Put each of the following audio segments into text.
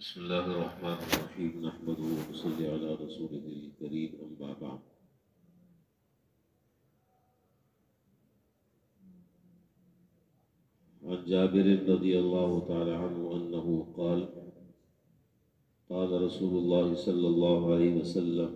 بسم الله الرحمن الرحيم نحمده ونصلي على رسوله الكريم أما بعد. عن جابر رضي الله تعالى عنه أنه قال قال رسول الله صلى الله عليه وسلم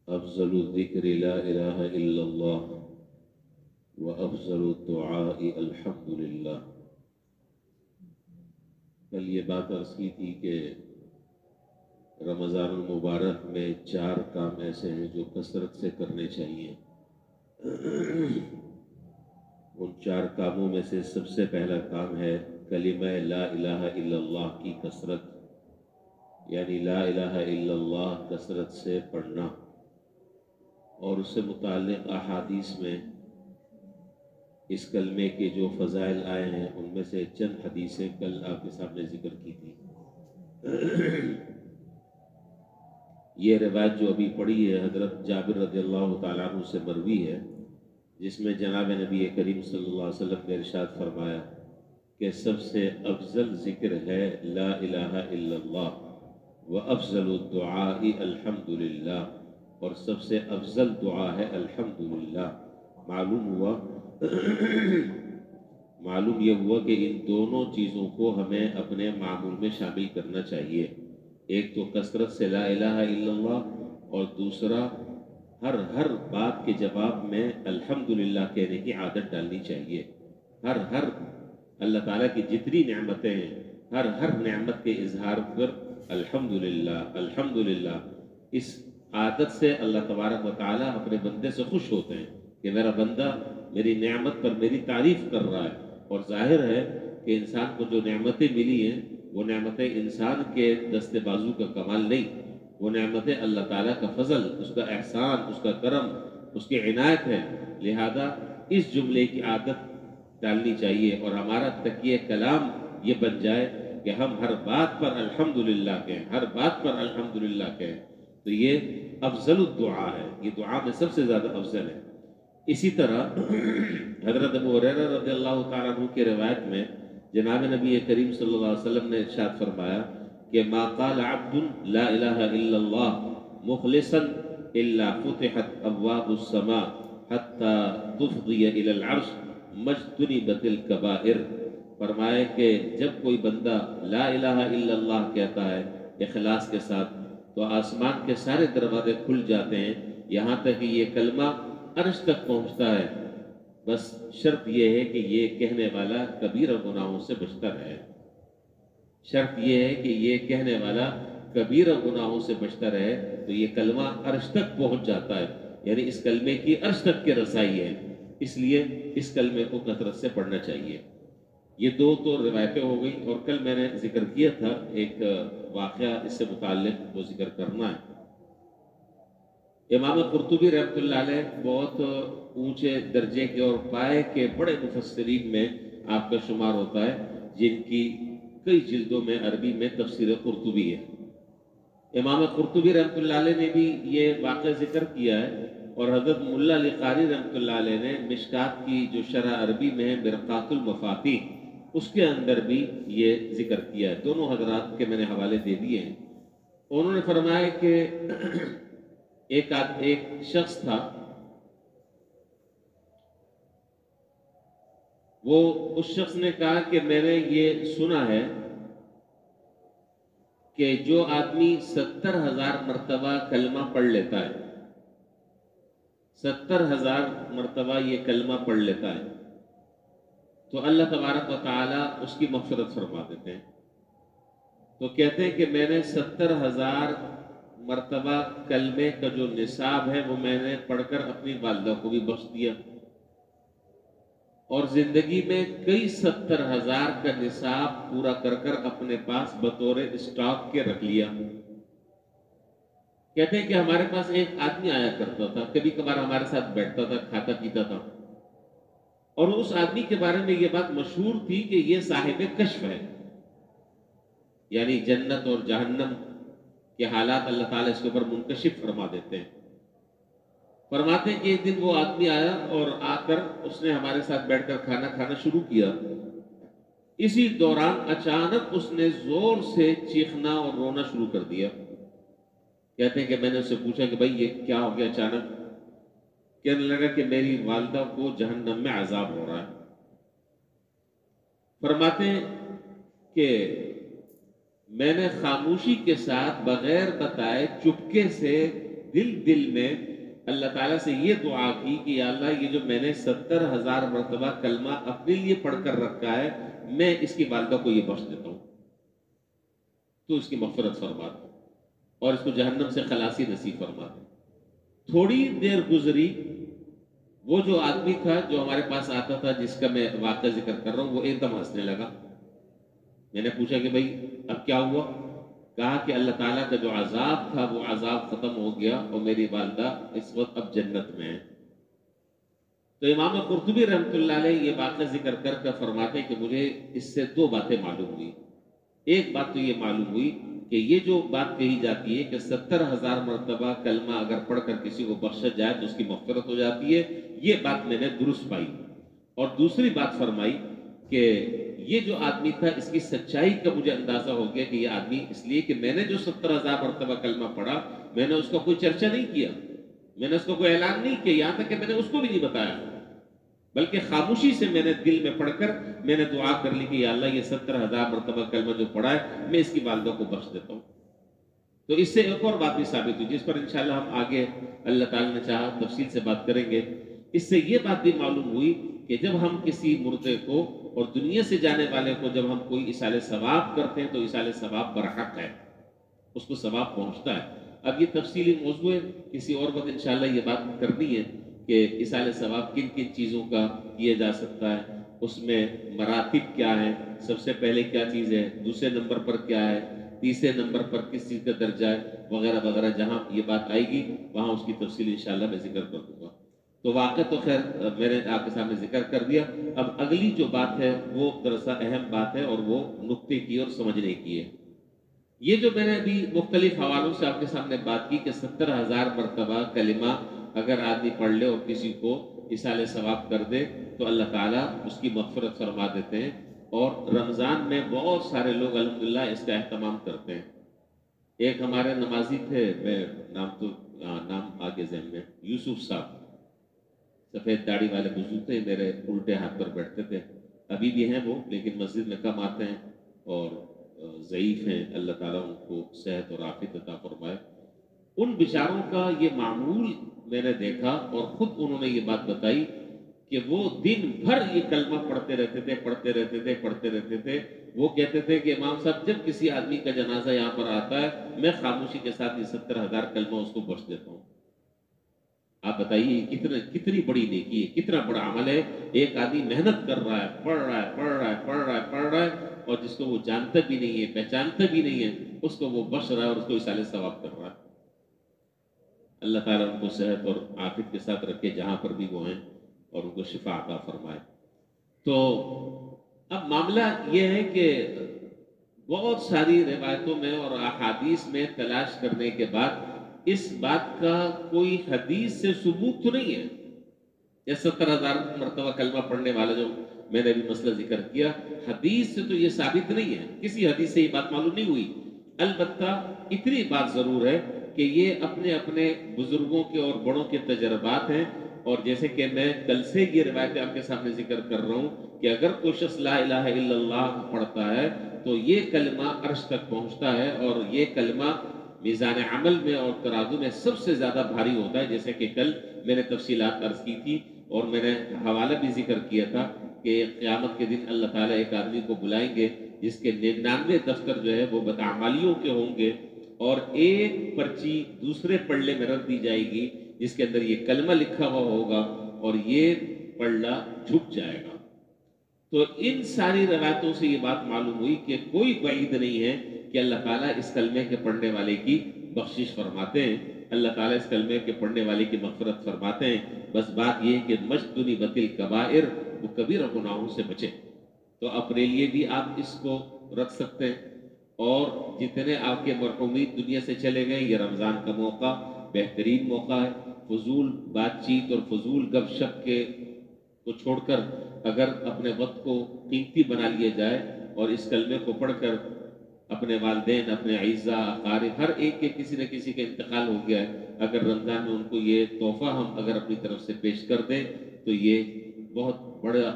أفضل الذكر لا إله إلا الله وأفضل الدعاء الحمد لله. کل یہ بات عرض کی تھی کہ رمضان المبارک میں 4 کام ایسے ہیں جو کثرت سے کرنے چاہیے. ان 4 کاموں میں سے سب سے پہلا کام ہے کلمہ لا الہ الا اللہ کی کثرت، یعنی لا الہ الا اللہ کثرت سے پڑھنا. اور اس سے متعلق احادیث میں اس کلمے کے جو فضائل آئے ہیں ان میں سے چند حدیثیں کل آپ کے سامنے ذکر کی تھی. یہ روایت جو ابھی پڑھی ہے حضرت جابر رضی اللہ تعالیٰ عنہ سے مروی ہے، جس میں جناب نبی کریم صلی اللہ علیہ وسلم نے ارشاد فرمایا کہ سب سے افضل ذکر ہے لا الہ الا اللہ وافضل الدعاء الحمدللہ، اور سب سے افضل دعا ہے الحمدللہ. معلوم یہ ہوا کہ ان دونوں چیزوں کو ہمیں اپنے معمول میں شامل کرنا چاہیے. ایک تو کثرت سے لا الہ الا اللہ، اور دوسرا ہر بات کے جواب میں الحمدللہ کہنے کی عادت ڈالنی چاہیے. ہر اللہ تعالیٰ کی جتنی نعمتیں ہیں ہر نعمت کے اظہار پر الحمدللہ الحمدللہ. اس عادت سے اللہ تبارک و تعالیٰ اپنے بندے سے خوش ہوتے ہیں کہ میرا بندہ میری نعمت پر میری تعریف کر رہا ہے. اور ظاہر ہے کہ انسان کو جو نعمتیں ملی ہیں وہ نعمتیں انسان کے دست بازو کا کمال نہیں، وہ نعمتیں اللہ تعالیٰ کا فضل، اس کا احسان، اس کا کرم، اس کی عنایت ہے. لہذا اس جملے کی عادت ڈالنی چاہیے اور ہمارا تکیہ کلام یہ بن جائے کہ ہم ہر بات پر الحمدللہ کہیں، ہر بات پر الحمدللہ کہیں. تو یہ افضل الدعا ہے، یہ دعا میں سب سے زیادہ افضل ہے. اسی طرح حضرت ابو ہریرہ رضی اللہ تعالیٰ عنہ کی روایت میں جناب نبی کریم صلی اللہ علیہ وسلم نے ارشاد فرمایا کہ ما قال عبد لا الہ الا اللہ مخلصا الا فتحت ابواب السماء حتی تفضی الى العرش مجتنبت الکبائر. فرمایا کہ جب کوئی بندہ لا الہ الا اللہ کہتا ہے اخلاص کے ساتھ تو آسمان کے سارے دروازے کھل جاتے ہیں، یہاں تک کہ یہ کلمہ عرش تک پہنچتا ہے. بس شرط یہ ہے کہ یہ کہنے والا کبیرہ گناہوں سے بچتا رہے. شرط یہ ہے کہ یہ کہنے والا کبیرہ گناہوں سے بچتا رہے تو یہ کلمہ عرش تک پہنچ جاتا ہے، یعنی اس کلمے کی عرش تک کی رسائی ہے. اس لیے اس کلمے کو کثرت سے پڑھنا چاہیے. یہ 2 تو روایتیں ہو گئی، اور کل میں نے ذکر کیا تھا ایک واقعہ اس سے متعلق وہ ذکر کرنا ہے. امام قرطبی رحمۃ اللہ علیہ بہت اونچے درجے کے اور پائے کے بڑے مفسرین میں آپ کا شمار ہوتا ہے، جن کی کئی جلدوں میں عربی میں تفسیر قرطبی ہے. امام قرطبی رحمۃ اللہ علیہ نے بھی یہ واقعہ ذکر کیا ہے، اور حضرت ملا علی قاری رحمۃ اللہ علیہ نے مشکات کی جو شرح عربی میں ہے مرقات المفاتیح، اس کے اندر بھی یہ ذکر کیا ہے. دونوں حضرات کے میں نے حوالے دے دیے ہیں. انہوں نے فرمایا کہ ایک شخص تھا، وہ اس شخص نے کہا کہ میں نے یہ سنا ہے کہ جو آدمی 70,000 مرتبہ کلمہ پڑھ لیتا ہے، 70,000 مرتبہ یہ کلمہ پڑھ لیتا ہے تو اللہ تبارک و تعالیٰ اس کی مغفرت فرما دیتے ہیں. تو کہتے ہیں کہ میں نے 70,000 مرتبہ کلمے کا جو نصاب ہے وہ میں نے پڑھ کر اپنی والدہ کو بھی بخش دیا، اور زندگی میں کئی 70,000 کا نصاب پورا کر کر اپنے پاس بطور اسٹاک کے رکھ لیا. کہتے ہیں کہ ہمارے پاس ایک آدمی آیا کرتا تھا، کبھی کبھار ہمارے ساتھ بیٹھتا تھا، کھاتا پیتا تھا، اور اس آدمی کے بارے میں یہ بات مشہور تھی کہ یہ صاحب کشف ہے، یعنی جنت اور جہنم کے حالات اللہ تعالیٰ اس کے اوپر منکشف فرما دیتے ہیں. فرماتے ہیں کہ ایک دن وہ آدمی آیا اور آ کر اس نے ہمارے ساتھ بیٹھ کر کھانا کھانا شروع کیا. اسی دوران اچانک اس نے زور سے چیخنا اور رونا شروع کر دیا. کہتے ہیں کہ میں نے اس سے پوچھا کہ بھائی یہ کیا ہو گیا اچانک؟ کہنے لگا کہ میری والدہ کو جہنم میں عذاب ہو رہا ہے. فرماتے ہیں کہ میں نے خاموشی کے ساتھ بغیر بتائے چپکے سے دل میں اللہ تعالیٰ سے یہ دعا کی کہ یا اللہ یہ جو میں نے 70,000 مرتبہ کلمہ اپنے لیے پڑھ کر رکھا ہے میں اس کی والدہ کو یہ بخش دیتا ہوں، تو اس کی مغفرت فرما دے اور اس کو جہنم سے خلاصی نصیب فرما دے. تھوڑی دیر گزری، وہ جو آدمی تھا جو ہمارے پاس آتا تھا جس کا میں واقعہ ذکر کر رہا ہوں وہ ایک دم ہنسنے لگا. میں نے پوچھا کہ بھائی اب کیا ہوا؟ کہا کہ اللہ تعالیٰ کا جو عذاب تھا وہ عذاب ختم ہو گیا اور میری والدہ اس وقت اب جنت میں ہے. تو امام قرطبی رحمۃ اللہ علیہ یہ واقعہ ذکر کر فرماتے ہیں کہ مجھے اس سے دو باتیں معلوم ہوئی. ایک بات تو یہ معلوم ہوئی کہ یہ جو بات کہی جاتی ہے کہ 70,000 مرتبہ کلمہ اگر پڑھ کر کسی کو بخشا جائے تو اس کی مغفرت ہو جاتی ہے، یہ بات میں نے درست پائی. اور دوسری بات فرمائی کہ یہ جو آدمی تھا اس کی سچائی کا مجھے اندازہ ہو گیا کہ یہ آدمی اس لیے کہ میں نے جو 70,000 مرتبہ کلمہ پڑھا میں نے اس کا کوئی چرچا نہیں کیا، میں نے اس کا کوئی اعلان نہیں کیا، یہاں تک کہ میں نے اس کو بھی نہیں بتایا، بلکہ خاموشی سے میں نے دل میں پڑھ کر میں نے دعا کر لی کہ یا اللہ یہ 70,000 مرتبہ کلمہ جو پڑھا ہے میں اس کی والدہ کو بخش دیتا ہوں. تو اس سے ایک اور بات بھی ثابت ہوئی جس پر انشاءاللہ ہم آگے اللہ تعالیٰ نے چاہا تفصیل سے بات کریں گے. اس سے یہ بات بھی معلوم ہوئی کہ جب ہم کسی مردے کو اور دنیا سے جانے والے کو جب ہم کوئی ایصال ثواب کرتے ہیں تو ایصال ثواب برحق ہے، اس کو ثواب پہنچتا ہے. اب یہ تفصیلی موضوع ہے، کسی اور وقت انشاءاللہ یہ بات کرنی ہے کہ ایصال ثواب کن کن چیزوں کا کیا جا سکتا ہے، اس میں مراتب کیا ہیں، سب سے پہلے کیا چیز ہے، دوسرے نمبر پر کیا ہے، تیسرے نمبر پر کس چیز کا درجہ ہے وغیرہ وغیرہ. جہاں یہ بات آئے گی وہاں اس کی تفصیل انشاءاللہ میں ذکر کر دوں گا. تو واقعہ تو خیر میں نے آپ کے سامنے ذکر کر دیا. اب اگلی جو بات ہے وہ دراصل اہم بات ہے اور وہ نقطے کی اور سمجھنے کی ہے. یہ جو میں نے ابھی مختلف حوالوں سے آپ کے سامنے بات کی کہ 70,000 مرتبہ کلمہ اگر آدمی پڑھ لے اور کسی کو ایصال ثواب کر دے تو اللہ تعالیٰ اس کی مغفرت فرما دیتے ہیں. اور رمضان میں بہت سارے لوگ الحمدللہ اس کا اہتمام کرتے ہیں. ایک ہمارے نمازی تھے، میں نام آگے ذہن میں، یوسف صاحب، سفید داڑھی والے بزرگ تھے، میرے الٹے ہاتھ پر بیٹھتے تھے. ابھی بھی ہیں وہ لیکن مسجد میں کم آتے ہیں اور ضعیف ہیں، اللہ تعالیٰ ان کو صحت اور عافیت عطا فرمائے. ان بیچاروں کا یہ معمول میں نے دیکھا اور خود انہوں نے یہ بات بتائی کہ وہ دن بھر یہ کلمہ پڑھتے رہتے تھے. وہ کہتے تھے کہ امام صاحب جب کسی آدمی کا جنازہ یہاں پر آتا ہے میں خاموشی کے ساتھ یہ 70,000 کلمہ اس کو بخش دیتا ہوں. آپ بتائیے کتنی بڑی نیکی ہے، کتنا بڑا عمل ہے. ایک آدمی محنت کر رہا ہے، پڑھ رہا ہے اور جس کو وہ جانتا بھی نہیں ہے، پہچانتا بھی نہیں ہے، اس کو وہ بخش رہا ہے اور اس کو ایصال ثواب کر رہا ہے. اللہ تعالیٰ ان کو صحت اور عافیت کے ساتھ رکھے جہاں پر بھی وہ ہیں اور ان کو شفا عطا فرمائے. تو اب معاملہ یہ ہے کہ بہت ساری روایتوں میں اور احادیث میں تلاش کرنے کے بعد اس بات کا کوئی حدیث سے ثبوت تو نہیں ہے. یا 70,000 مرتبہ کلمہ پڑھنے والا جو میں نے بھی مسئلہ ذکر کیا، حدیث سے تو یہ ثابت نہیں ہے، کسی حدیث سے یہ بات معلوم نہیں ہوئی. البتہ اتنی بات ضرور ہے کہ یہ اپنے اپنے بزرگوں کے اور بڑوں کے تجربات ہیں. اور جیسے کہ میں کل سے یہ روایتیں آپ کے سامنے ذکر کر رہا ہوں کہ اگر کوئی شخص لا الہ الا اللہ پڑھتا ہے تو یہ کلمہ عرش تک پہنچتا ہے اور یہ کلمہ میزان عمل میں اور ترازو میں سب سے زیادہ بھاری ہوتا ہے. جیسے کہ کل میں نے تفصیلات عرض کی تھی اور میں نے حوالہ بھی ذکر کیا تھا کہ قیامت کے دن اللہ تعالیٰ ایک آدمی کو بلائیں گے جس کے 99 دفتر جو ہے وہ بدعمالیوں کے ہوں گے اور ایک پرچی دوسرے پلڑے میں رکھ دی جائے گی جس کے اندر یہ کلمہ لکھا ہوا ہوگا اور یہ پلڑا جھک جائے گا. تو ان ساری روایتوں سے یہ بات معلوم ہوئی کہ کوئی وعید نہیں ہے کہ اللہ تعالیٰ اس کلمے کے پڑھنے والے کی بخشش فرماتے ہیں، اللہ تعالیٰ اس کلمے کے پڑھنے والے کی مغفرت فرماتے ہیں. بس بات یہ ہے کہ مجتنی بتل کبائر، وہ کبیرہ گناہوں سے بچے. تو اپنے لیے بھی آپ اس کو رکھ سکتے ہیں اور جتنے آپ کے مرحومین دنیا سے چلے گئے یہ رمضان کا موقع بہترین موقع ہے. فضول بات چیت اور فضول گپ شپ کے کو چھوڑ کر اگر اپنے وقت کو قیمتی بنا لیا جائے اور اس کلمے کو پڑھ کر اپنے والدین، اپنے اعزاء، اقارب، ہر ایک کے کسی نہ کسی کا انتقال ہو گیا ہے، اگر رمضان میں ان کو یہ تحفہ ہم اگر اپنی طرف سے پیش کر دیں تو یہ بہت بڑا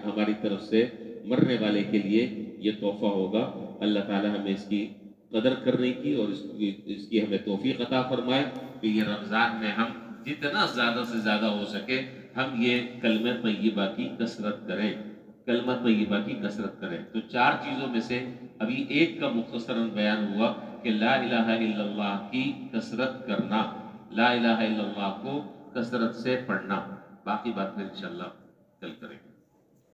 ہماری طرف سے مرنے والے کے لیے یہ تحفہ ہوگا۔ اللہ تعالی ہمیں اس کی قدر کرنے کی اور اس کی ہمیں توفیق عطا فرمائے کہ یہ رمضان میں ہم جتنا زیادہ سے زیادہ ہو سکے ہم یہ کلمہ طیبہ کی کثرت کریں، کلمہ طیبہ کی کثرت کریں۔ تو 4 چیزوں میں سے ابھی ایک کا مختصراً بیان ہوا کہ لا الہ الا اللہ کی کثرت کرنا، لا الہ الا اللہ کو کثرت سے پڑھنا، باقی بات پھر انشاءاللہ کل کریں گے۔